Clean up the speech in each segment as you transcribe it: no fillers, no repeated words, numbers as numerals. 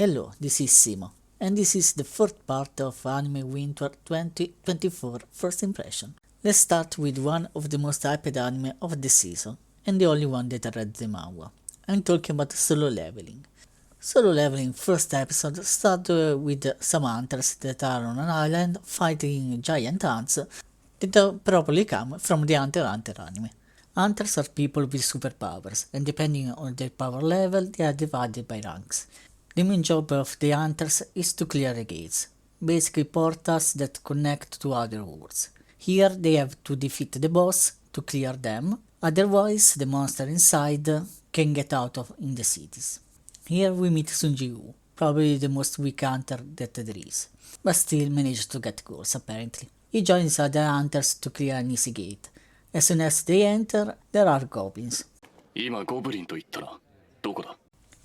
Hello, this is Seemo, and this is the fourth part of Anime Winter 2024 First Impression. Let's start with one of the most hyped anime of the season, and the only one that I read the manga. I'm talking about Solo Leveling. Solo Leveling first episode starts with some hunters that are on an island fighting giant ants that probably come from the Hunter x Hunter anime. Hunters are people with superpowers, and depending on their power level, they are divided by ranks. The main job of the hunters is to clear the gates, basically portals that connect to other worlds. Here they have to defeat the boss to clear them, otherwise the monster inside can get out of in the cities. Here we meet Sunji-woo, probably the most weak hunter that there is, but still managed to get goals apparently. He joins other hunters to clear an easy gate. As soon as they enter, there are goblins. 今ゴブリンと言ったらどこだ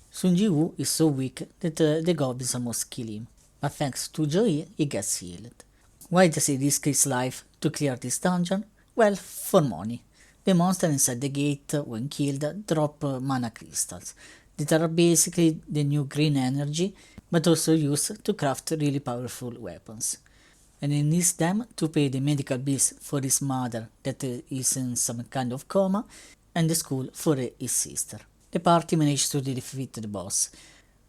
Sunji-woo is so weak that the goblins almost kill him, but thanks to Joey he gets healed. Why does he risk his life to clear this dungeon? Well, for money. The monster inside the gate, when killed, drop mana crystals, that are basically the new green energy, but also used to craft really powerful weapons. And he needs them to pay the medical bills for his mother that is in some kind of coma, and the school for his sister. The party manages to defeat the boss,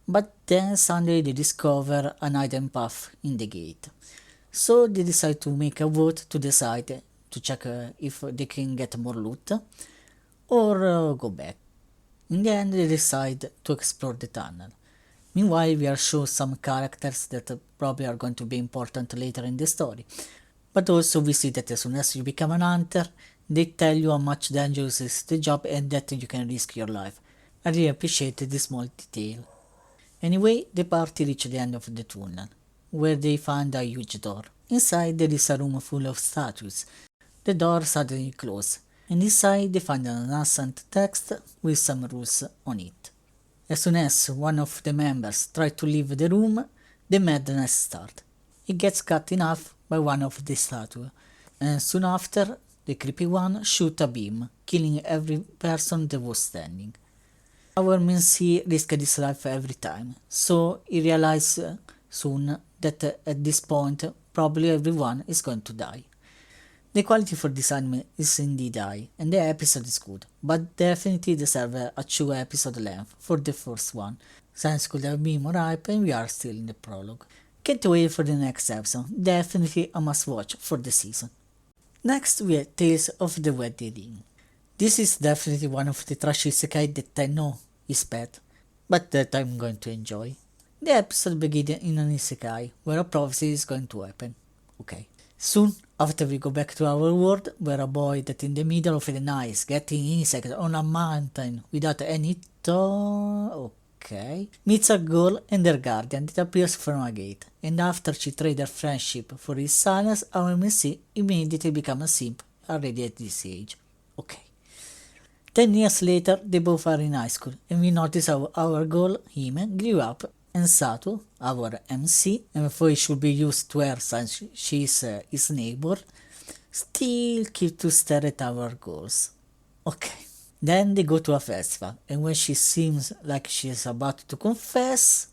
but then suddenly they discover an hidden path in the gate. So they decide to make a vote to decide to check if they can get more loot or go back. In the end they decide to explore the tunnel. Meanwhile we are shown some characters that probably are going to be important later in the story, but also we see that as soon as you become an hunter, they tell you how much dangerous is the job and that you can risk your life. I really appreciated this small detail. Anyway, the party reached the end of the tunnel, where they find a huge door. Inside there is a room full of statues. The door suddenly closes, and inside they find an ancient text with some rules on it. As soon as one of the members tries to leave the room, the madness starts. It gets cut in half by one of the statues, and soon after, the creepy one shoots a beam, killing every person that was standing. Our main C risked his life every time, so he realizes soon that at this point probably everyone is going to die. The quality for this anime is indeed high, and the episode is good, but definitely deserve a 2-episode length for the first one, since could have been more hype and we are still in the prologue. Can't wait for the next episode, definitely a must watch for the season. Next we have Tales of the Wedding Ring. This is definitely one of the trashy isekai that I know is bad, but that I'm going to enjoy. The episode begins in an isekai, where a prophecy is going to happen. Okay. Soon, after we go back to our world, where a boy that in the middle of the night is getting insects on a mountain without any meets a girl and her guardian that appears from a gate, and after she trades her friendship for his silence, our MC immediately becomes a simp already at this age. Okay. 10 years later, they both are in high school, and we notice how our girl, Hime, grew up, and Sato, our MC, and before he should be used to her since she is his neighbor, still keep to stare at our girls. Okay. Then they go to a festival, and when she seems like she is about to confess,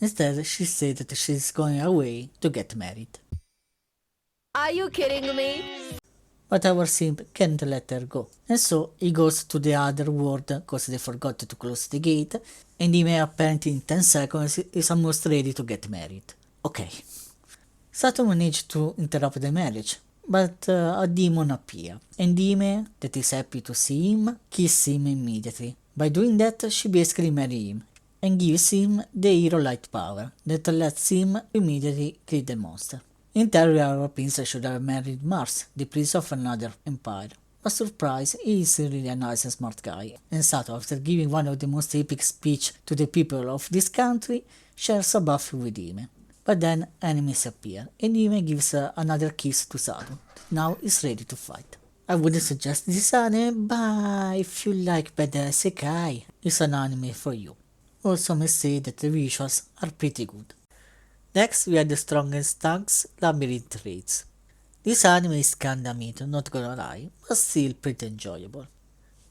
instead she said that she is going away to get married. Are you kidding me? But our simp can't let her go, and so he goes to the other world cause they forgot to close the gate, and Hime apparently in 10 seconds is almost ready to get married. Okay. Sato managed to interrupt the marriage, but a demon appears, and Hime, that is happy to see him, kisses him immediately. By doing that, she basically marries him, and gives him the hero light power, that lets him immediately kill the monster. In theory, our prince should have married Mars, the prince of another empire. But surprise, he is really a nice and smart guy, and Sato, after giving one of the most epic speech to the people of this country, shares a bath with Hime. But then enemies appear, and Hime gives another kiss to Sato, that now is ready to fight. I wouldn't suggest this anime, but if you like bad isekai, it's an anime for you. Also, I must say that the visuals are pretty good. Next, we have the strongest tanks, Labyrinth raids. This anime is kinda mid, not gonna lie, but still pretty enjoyable.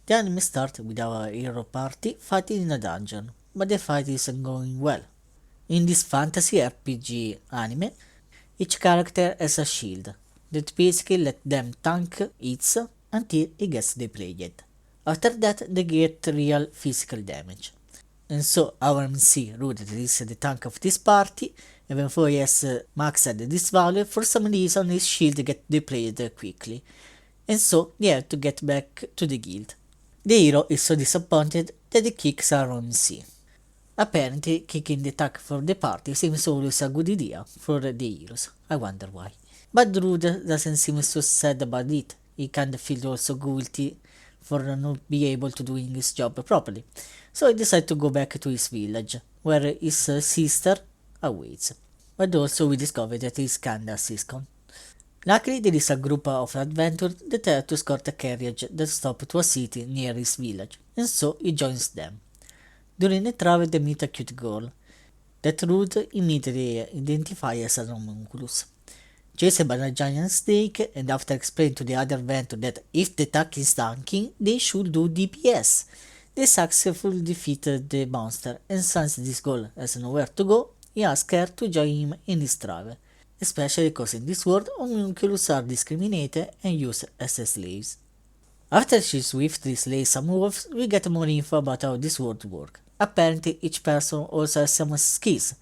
The anime starts with our hero party fighting in a dungeon, but the fight isn't going well. In this fantasy RPG anime, each character has a shield that basically let them tank hits until it gets depleted. After that, they get real physical damage. And so our MC, Rude, that is the tank of this party, even though he has maxed this value, for some reason his shield gets depleted quickly, and so they have to get back to the guild. The hero is so disappointed that he kicks our MC. Apparently, kicking the tank for the party seems always a good idea for the heroes. I wonder why. But Rude doesn't seem so sad about it. He kinda feels also guilty for not being able to doing his job properly. So he decides to go back to his village, where his sister awaits. But also we discover that he's kinda siscon. Luckily there is a group of adventurers that have to escort a carriage that stops to a city near his village, and so he joins them. During the travel they meet a cute girl that Rude immediately identifies as an homunculus. Chased by a giant snake, and after explaining to the other adventurer that if the attack is tanking, they should do DPS. They successfully defeated the monster, and since this girl has nowhere to go, he asks her to join him in his travel, especially because in this world homunculus are discriminated and used as slaves. After she swiftly slays some wolves, we get more info about how this world works. Apparently each person also has some skills,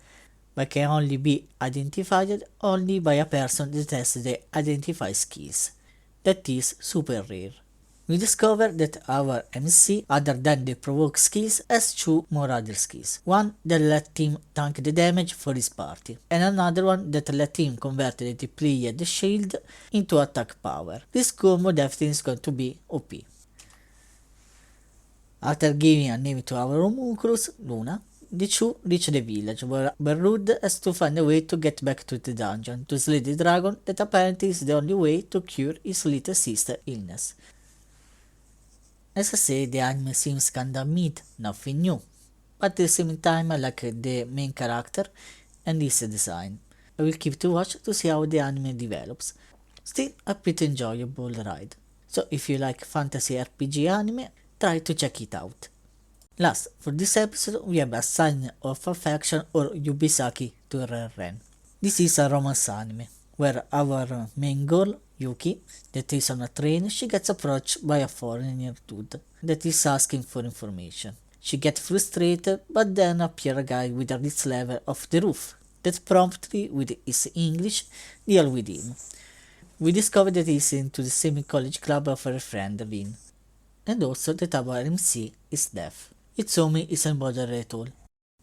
but can only be identified only by a person that has the identify skills. That is super rare. We discover that our MC, other than the provoke skills, has two more other skills. One that let him tank the damage for his party, and another one that let him convert the depleted shield into attack power. This combo definitely is going to be OP. After giving a name to our homunculus, Luna, the two reach the village, where Rude has to find a way to get back to the dungeon to slay the dragon that apparently is the only way to cure his little sister's illness. As I say, the anime seems kinda mid, nothing new, but at the same time I like the main character and his design. I will keep to watch to see how the anime develops. Still a pretty enjoyable ride, so if you like fantasy RPG anime, try to check it out. Last, for this episode we have a Sign of Affection or Yubisaki to Ren. This is a romance anime, where our main girl, Yuki, that is on a train, she gets approached by a foreigner dude that is asking for information. She gets frustrated, but then appears a guy with a rich level of the roof that promptly, with his English, deal with him. We discover that he's into the same college club of her friend Rin, and also that our MC is deaf. Itsuomi isn't bothered at all,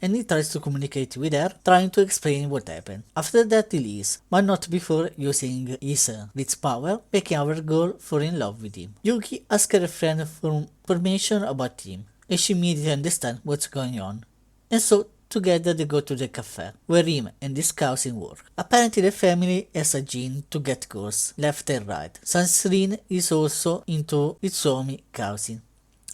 and he tries to communicate with her, trying to explain what happened. After that he leaves, but not before using his rich power, making our girl fall in love with him. Yuki asks her friend for information about him, and she immediately understands what's going on. And so, together they go to the cafe, where him and his cousin work. Apparently the family has a gene to get girls left and right, since Rin is also into Itsuomi cousin.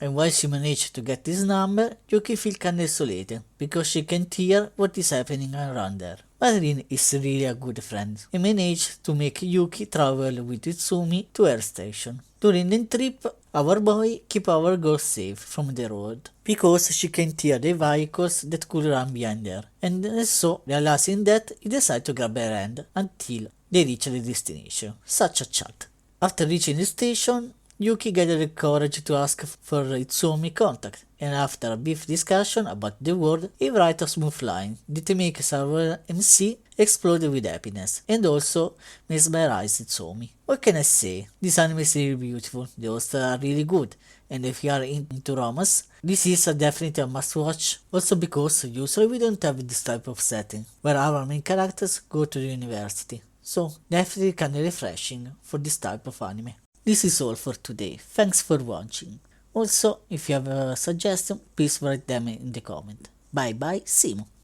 And while she managed to get this number, Yuki feels kinda isolated, because she can't hear what is happening around her. But Rin is really a good friend, and managed to make Yuki travel with Itsumi to her station. During the trip, our boy keeps our girl safe from the road, because she can't hear the vehicles that could run behind her, and so, realizing that, he decides to grab her hand until they reach the destination. Such a chat. After reaching the station, Yuki gathered the courage to ask for Itsumi contact, and after a brief discussion about the world, he writes a smooth line that makes our MC explode with happiness, and also mesmerize Itsumi. What can I say? This anime is really beautiful, the hosts are really good, and if you are into romance, this is definitely a must watch, also because usually we don't have this type of setting, where our main characters go to the university, so definitely kinda refreshing for this type of anime. This is all for today, thanks for watching. Also, if you have a suggestion, please write them in the comment. Bye bye, Seemo.